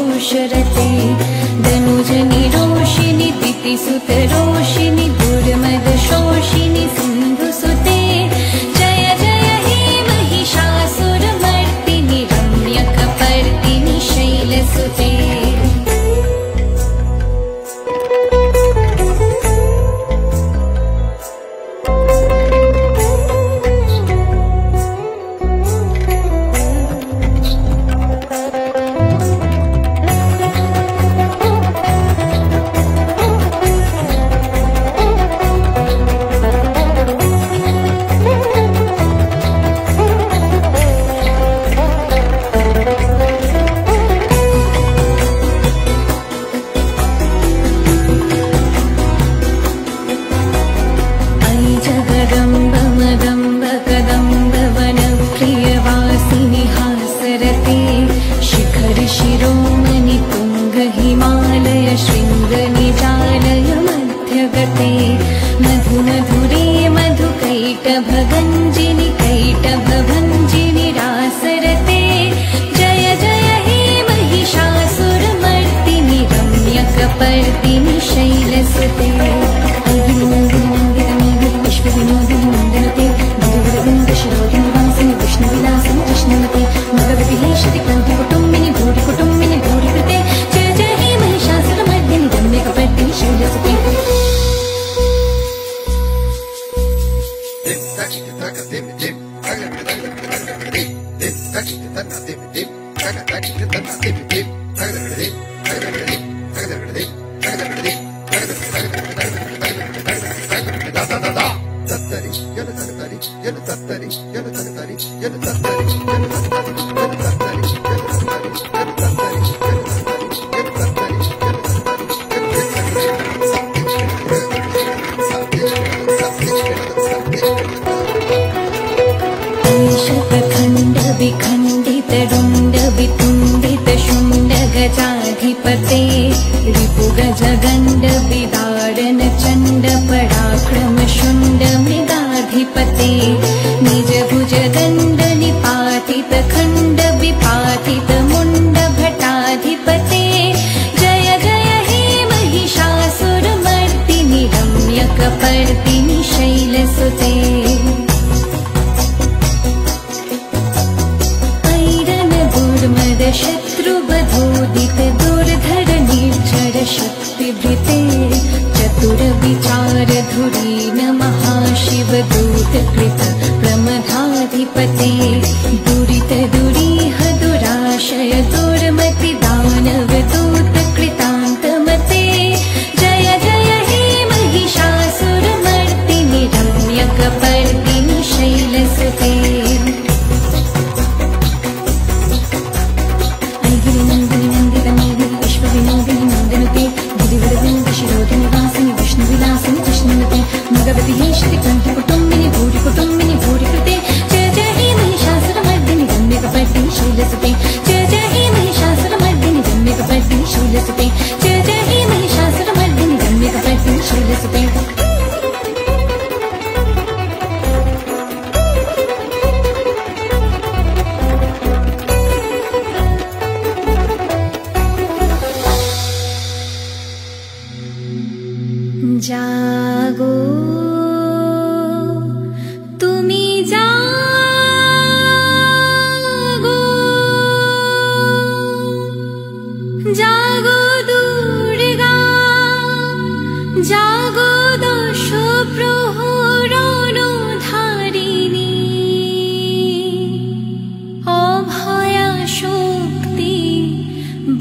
घोषरते धनुजनि रोषिणि दितिसुत रोषिणि दुर्मद शोषिणि सिन्धुसुते जय जय हे महिषासुरमर्दिनि रम्यकपर्दिनि शैलसुते गजाधिपते रिपुगजगण्ड विदारण चण्ड पराक्रम शुण्ड मृगाधिपते निज भुजदण्ड निपातित खण्ड विपातित मुण्ड भटाधिपते जय जय हे महिषासुरमर्दिनि रम्यकपर्दिनि शैलसुते शत्रुबधोदित दुर्धर निर्झर शक्तिभृते चतुर विचार धुरीन महाशिव दूत कृत प्रमथाधिपते दुरित दुरीह दुराशय दुर्मति दानव दूत कृतान्तमते जय जय हे महिषासुरमर्दिनि रम्यकपर्दिनि शैलसुते जागो तुमी जागो जागो दुर्गा जागो दश प्रहरणधारिणी अभया शक्ति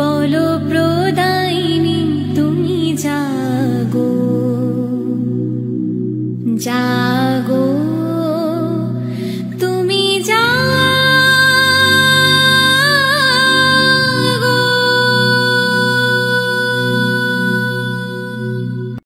बल प्रदायिनी तुमी जागो जा